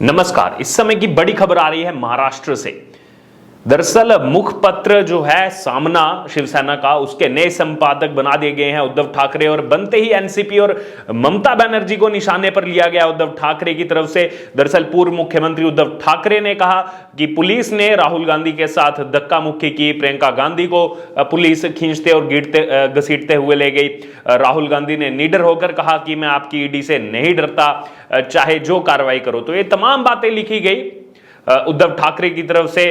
नमस्कार। इस समय की बड़ी खबर आ रही है महाराष्ट्र से। दरअसल मुखपत्र जो है सामना शिवसेना का, उसके नए संपादक बना दिए गए हैं उद्धव ठाकरे और बनते ही एनसीपी और ममता बनर्जी को निशाने पर लिया गया उद्धव ठाकरे की तरफ से। दरअसल पूर्व मुख्यमंत्री उद्धव ठाकरे ने कहा कि पुलिस ने राहुल गांधी के साथ धक्का मुक्की की, प्रियंका गांधी को पुलिस खींचते और घसीटते हुए ले गई। राहुल गांधी ने निडर होकर कहा कि मैं आपकी ईडी से नहीं डरता, चाहे जो कार्रवाई करो। तो ये तमाम बातें लिखी गई उद्धव ठाकरे की तरफ से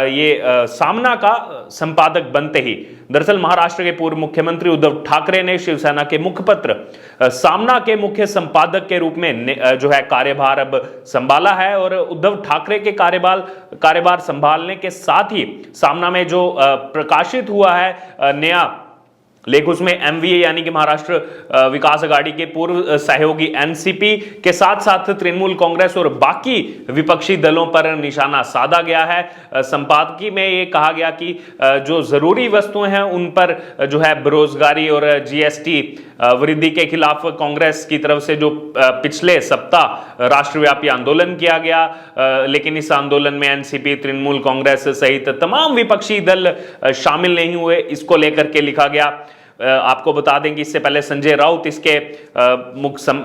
ये सामना का संपादक बनते ही। दरअसल महाराष्ट्र के पूर्व मुख्यमंत्री उद्धव ठाकरे ने शिवसेना के मुखपत्र सामना के मुख्य संपादक के रूप में जो है कार्यभार अब संभाला है। और उद्धव ठाकरे के कार्यभार संभालने के साथ ही सामना में जो प्रकाशित हुआ है नया लेख, उसमें एमवीए यानी कि महाराष्ट्र विकास अघाड़ी के पूर्व सहयोगी एनसीपी के साथ साथ तृणमूल कांग्रेस और बाकी विपक्षी दलों पर निशाना साधा गया है। संपादकीय में ये कहा गया कि जो जरूरी वस्तुएं हैं उन पर जो है बेरोजगारी और जीएसटी वृद्धि के खिलाफ कांग्रेस की तरफ से जो पिछले सप्ताह राष्ट्रव्यापी आंदोलन किया गया, लेकिन इस आंदोलन में एनसीपी, तृणमूल कांग्रेस सहित तमाम विपक्षी दल शामिल नहीं हुए, इसको लेकर के लिखा गया। आपको बता दें कि इससे पहले संजय राउत इसके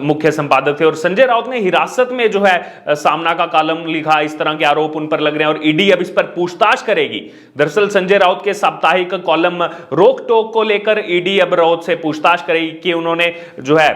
मुख्य संपादक थे और संजय राउत ने हिरासत में जो है सामना का कॉलम लिखा। इस तरह के आरोप उन पर लग रहे हैं और ईडी अब इस पर पूछताछ करेगी। दरअसल संजय राउत के साप्ताहिक कॉलम रोक टोक को लेकर ईडी अब राउत से पूछताछ करेगी कि उन्होंने जो है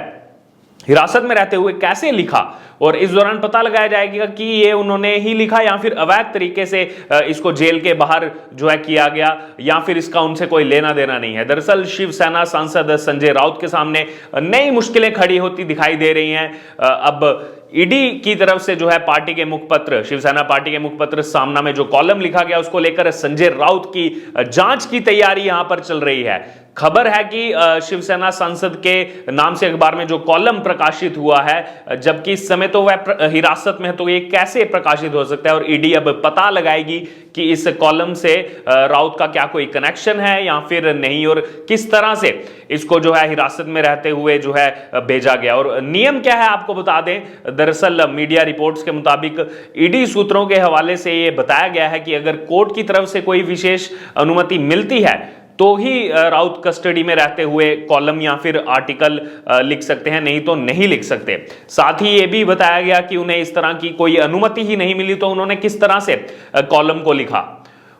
हिरासत में रहते हुए कैसे लिखा, और इस दौरान पता लगाया जाएगा कि ये उन्होंने ही लिखा या फिर अवैध तरीके से इसको जेल के बाहर जो है किया गया, या फिर इसका उनसे कोई लेना देना नहीं है। दरअसल शिवसेना सांसद संजय राउत के सामने नई मुश्किलें खड़ी होती दिखाई दे रही हैं। अब ईडी की तरफ से जो है पार्टी के मुखपत्र, शिवसेना पार्टी के मुखपत्र सामना में जो कॉलम लिखा गया उसको लेकर संजय राउत की जांच की तैयारी यहां पर चल रही है। खबर है कि शिवसेना सांसद के नाम से अखबार में जो कॉलम प्रकाशित हुआ है, जबकि इस समय तो वह हिरासत में है, तो ये कैसे प्रकाशित हो सकता है। और ईडी अब पता लगाएगी कि इस कॉलम से राउत का क्या कोई कनेक्शन है या फिर नहीं, और किस तरह से इसको जो है हिरासत में रहते हुए जो है भेजा गया। और नियम क्या है आपको बता दें, दरअसल मीडिया रिपोर्ट्स के मुताबिक ईडी सूत्रों के हवाले से ये बताया गया है कि अगर कोर्ट की तरफ से कोई विशेष अनुमति मिलती है तो ही राउत कस्टडी में रहते हुए कॉलम या फिर आर्टिकल लिख सकते हैं, नहीं तो नहीं लिख सकते। साथ ही ये भी बताया गया कि उन्हें इस तरह की कोई अनुमति ही नहीं मिली तो उन्होंने किस तरह से कॉलम को लिखा,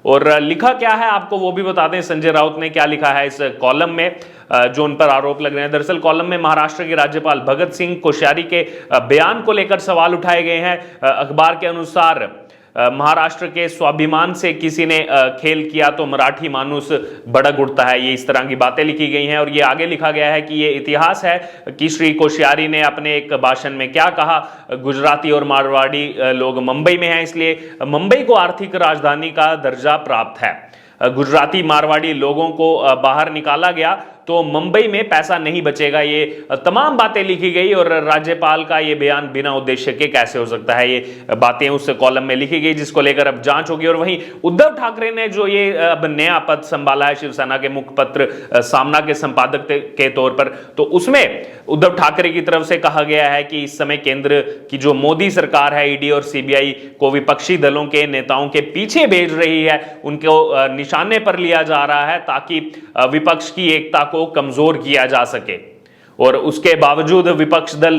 और लिखा क्या है आपको वो भी बता दें। संजय राउत ने क्या लिखा है इस कॉलम में जो उन पर आरोप लग रहे हैं। दरअसल कॉलम में महाराष्ट्र के राज्यपाल भगत सिंह कोश्यारी के बयान को लेकर सवाल उठाए गए हैं। अखबार के अनुसार महाराष्ट्र के स्वाभिमान से किसी ने खेल किया तो मराठी मानुस भड़क उठता है, ये इस तरह की बातें लिखी गई हैं। और ये आगे लिखा गया है कि ये इतिहास है कि श्री कोश्यारी ने अपने एक भाषण में क्या कहा, गुजराती और मारवाड़ी लोग मुंबई में हैं, इसलिए मुंबई को आर्थिक राजधानी का दर्जा प्राप्त है। गुजराती मारवाड़ी लोगों को बाहर निकाला गया तो मुंबई में पैसा नहीं बचेगा, ये तमाम बातें लिखी गई। और राज्यपाल का ये बयान बिना उद्देश्य के कैसे हो सकता है, ये बातें उस कॉलम में लिखी गई जिसको लेकर अब जांच होगी। और वहीं उद्धव ठाकरे ने जो ये अब नया पद संभाला है शिवसेना के मुखपत्र सामना के संपादक के तौर पर, तो उसमें उद्धव ठाकरे की तरफ से कहा गया है कि इस समय केंद्र की जो मोदी सरकार है ईडी और सीबीआई को विपक्षी दलों के नेताओं के पीछे भेज रही है, उनको निशाने पर लिया जा रहा है ताकि विपक्ष की एकता को कमजोर किया जा सके। और उसके बावजूद विपक्ष दल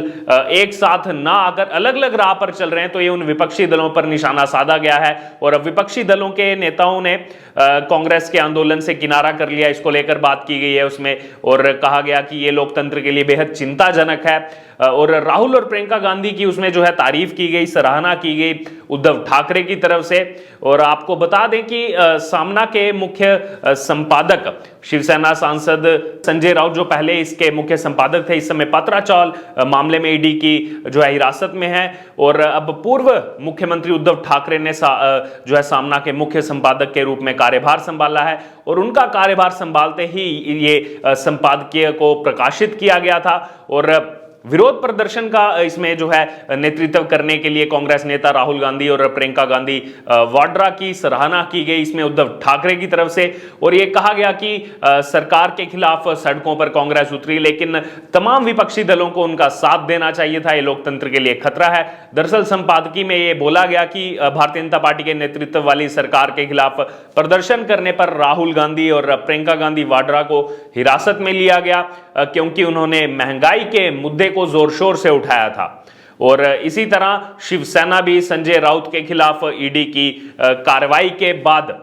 एक साथ ना आकर अलग अलग राह पर चल रहे हैं, तो ये उन विपक्षी दलों पर निशाना साधा गया है। और अब विपक्षी दलों के नेताओं ने कांग्रेस के आंदोलन से किनारा कर लिया, इसको लेकर बात की गई है उसमें, और कहा गया कि ये लोकतंत्र के लिए बेहद चिंताजनक है। और राहुल और प्रियंका गांधी की उसमें जो है तारीफ की गई, सराहना की गई उद्धव ठाकरे की तरफ से। और आपको बता दें कि सामना के मुख्य संपादक शिवसेना सांसद संजय राउत, जो पहले इसके मुख्य संपादक थे, इस समय पत्राचार मामले में ईडी की जो है हिरासत में है। और अब पूर्व मुख्यमंत्री उद्धव ठाकरे ने जो है सामना के मुख्य संपादक के रूप में कार्यभार संभाला है, और उनका कार्यभार संभालते ही ये संपादकीय को प्रकाशित किया गया था। और विरोध प्रदर्शन का इसमें जो है नेतृत्व करने के लिए कांग्रेस नेता राहुल गांधी और प्रियंका गांधी वाड्रा की सराहना की गई इसमें उद्धव ठाकरे की तरफ से, और यह कहा गया कि सरकार के खिलाफ सड़कों पर कांग्रेस उतरी, लेकिन तमाम विपक्षी दलों को उनका साथ देना चाहिए था, यह लोकतंत्र के लिए खतरा है। दरअसल संपादकीय में यह बोला गया कि भारतीय जनता पार्टी के नेतृत्व वाली सरकार के खिलाफ प्रदर्शन करने पर राहुल गांधी और प्रियंका गांधी वाड्रा को हिरासत में लिया गया क्योंकि उन्होंने महंगाई के मुद्दे को जोर शोर से उठाया था। और इसी तरह शिवसेना भी संजय राउत के खिलाफ ईडी की कार्रवाई के बाद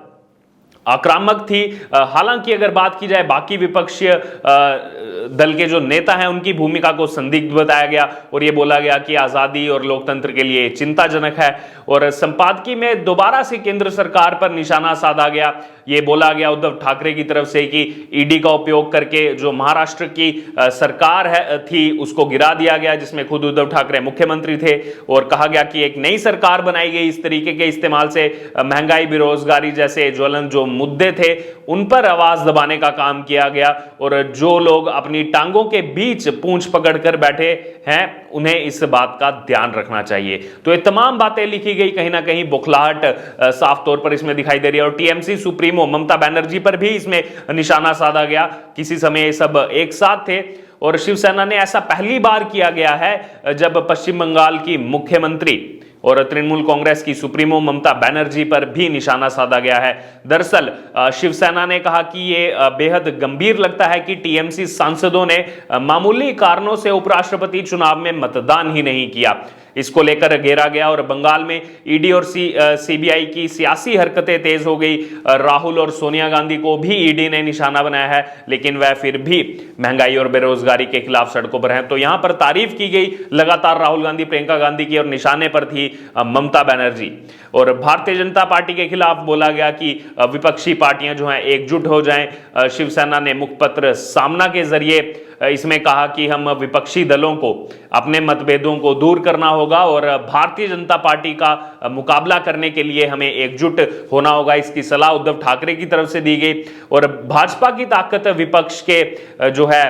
आक्रामक थी। हालांकि अगर बात की जाए बाकी विपक्षीय दल के जो नेता हैं उनकी भूमिका को संदिग्ध बताया गया और यह बोला गया कि आजादी और लोकतंत्र के लिए चिंताजनक है। और संपादकीय में दोबारा से केंद्र सरकार पर निशाना साधा गया। यह बोला गया उद्धव ठाकरे की तरफ से कि ईडी का उपयोग करके जो महाराष्ट्र की सरकार थी उसको गिरा दिया गया, जिसमें खुद उद्धव ठाकरे मुख्यमंत्री थे, और कहा गया कि एक नई सरकार बनाई गई। इस तरीके के इस्तेमाल से महंगाई, बेरोजगारी जैसे ज्वलंत जो मुद्दे थे उन पर आवाज दबाने का काम किया गया, और जो लोग अपनी टांगों के बीच पूंछ पकड़कर बैठे हैं उन्हें इस बात का ध्यान रखना चाहिए। तो ये तमाम बातें लिखी गई, कहीं ना कहीं बौखलाहट साफ तौर पर इसमें दिखाई दे रही है। और टीएमसी सुप्रीमो ममता बनर्जी पर भी इसमें निशाना साधा गया। किसी समय ये सब एक साथ थे, और शिवसेना ने ऐसा पहली बार किया गया है जब पश्चिम बंगाल की मुख्यमंत्री और तृणमूल कांग्रेस की सुप्रीमो ममता बनर्जी पर भी निशाना साधा गया है। दरअसल शिवसेना ने कहा कि यह बेहद गंभीर लगता है कि टीएमसी सांसदों ने मामूली कारणों से उपराष्ट्रपति चुनाव में मतदान ही नहीं किया। इसको लेकर घेरा गया और बंगाल में ईडी और सीबीआई की सियासी हरकतें तेज हो गई। राहुल और सोनिया गांधी को भी ईडी ने निशाना बनाया है, लेकिन वह फिर भी महंगाई और बेरोजगारी के खिलाफ सड़कों पर हैं। तो यहां पर तारीफ की गई लगातार राहुल गांधी, प्रियंका गांधी की, और निशाने पर थी ममता बनर्जी। और भारतीय जनता पार्टी के खिलाफ बोला गया कि विपक्षी पार्टियां जो हैं एकजुट हो जाएं। शिवसेना ने मुखपत्र सामना के जरिए इसमें कहा कि हम विपक्षी दलों को अपने मतभेदों को दूर करना होगा और भारतीय जनता पार्टी का मुकाबला करने के लिए हमें एकजुट होना होगा। इसकी सलाह उद्धव ठाकरे की तरफ से दी गई। और भाजपा की ताकत विपक्ष के जो है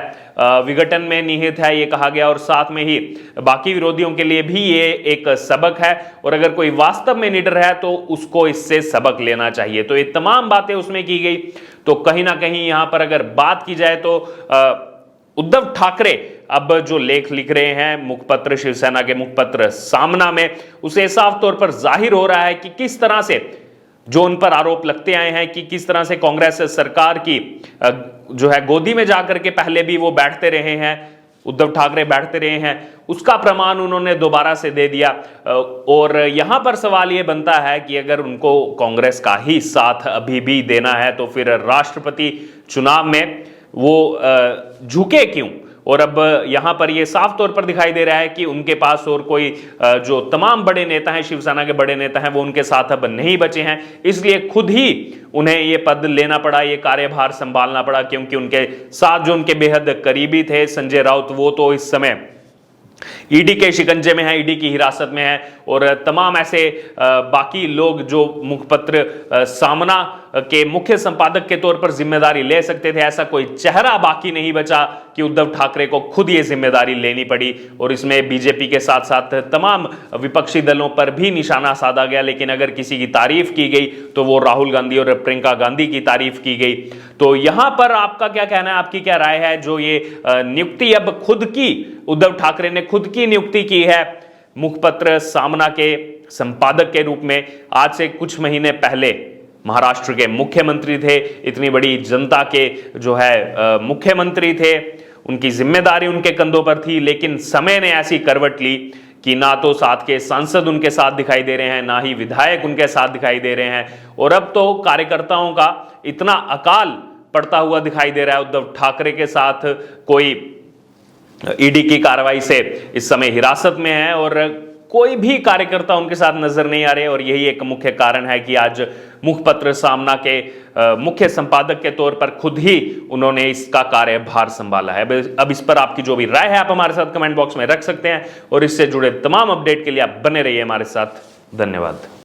विघटन में निहित है, ये कहा गया। और साथ में ही बाकी विरोधियों के लिए भी ये एक सबक है, और अगर कोई वास्तव में निडर है तो उसको इससे सबक लेना चाहिए। तो ये तमाम बातें उसमें की गई। तो कहीं ना कहीं यहां पर अगर बात की जाए तो उद्धव ठाकरे अब जो लेख लिख रहे हैं मुखपत्र, शिवसेना के मुखपत्र सामना में, उसे साफ तौर पर जाहिर हो रहा है कि किस तरह से जो उन पर आरोप लगते आए हैं कि किस तरह से कांग्रेस सरकार की जो है गोदी में जाकर के पहले भी वो बैठते रहे हैं, उद्धव ठाकरे बैठते रहे हैं, उसका प्रमाण उन्होंने दोबारा से दे दिया। और यहां पर सवाल यह बनता है कि अगर उनको कांग्रेस का ही साथ अभी भी देना है तो फिर राष्ट्रपति चुनाव में वो झुके क्यों। और अब यहां पर यह साफ तौर पर दिखाई दे रहा है कि उनके पास और कोई जो तमाम बड़े नेता हैं, शिवसेना के बड़े नेता हैं, वो उनके साथ अब नहीं बचे हैं। इसलिए खुद ही उन्हें यह पद लेना पड़ा, यह कार्यभार संभालना पड़ा, क्योंकि उनके साथ जो उनके बेहद करीबी थे संजय राउत, वो तो इस समय ईडी के शिकंजे में है, ईडी की हिरासत में है। और तमाम ऐसे बाकी लोग जो मुखपत्र सामना के मुख्य संपादक के तौर पर जिम्मेदारी ले सकते थे, ऐसा कोई चेहरा बाकी नहीं बचा कि उद्धव ठाकरे को खुद ये जिम्मेदारी लेनी पड़ी। और इसमें बीजेपी के साथ साथ तमाम विपक्षी दलों पर भी निशाना साधा गया। लेकिन अगर किसी की तारीफ की गई तो वो राहुल गांधी और प्रियंका गांधी की तारीफ की गई। तो यहां पर आपका क्या कहना है, आपकी क्या राय है? जो ये नियुक्ति अब खुद की उद्धव ठाकरे ने खुद की नियुक्ति की है मुखपत्र सामना के संपादक के रूप में, आज से कुछ महीने पहले महाराष्ट्र के मुख्यमंत्री थे, इतनी बड़ी जनता के जो है मुख्यमंत्री थे, उनकी जिम्मेदारी उनके कंधों पर थी। लेकिन समय ने ऐसी करवट ली कि ना तो साथ के सांसद उनके साथ दिखाई दे रहे हैं, ना ही विधायक उनके साथ दिखाई दे रहे हैं। और अब तो कार्यकर्ताओं का इतना अकाल पड़ता हुआ दिखाई दे रहा है उद्धव ठाकरे के साथ। कोई ईडी की कार्रवाई से इस समय हिरासत में है और कोई भी कार्यकर्ता उनके साथ नजर नहीं आ रहे। और यही एक मुख्य कारण है कि आज मुखपत्र सामना के मुख्य संपादक के तौर पर खुद ही उन्होंने इसका कार्यभार संभाला है। अब इस पर आपकी जो भी राय है आप हमारे साथ कमेंट बॉक्स में रख सकते हैं, और इससे जुड़े तमाम अपडेट के लिए आप बने रहिए हमारे साथ। धन्यवाद।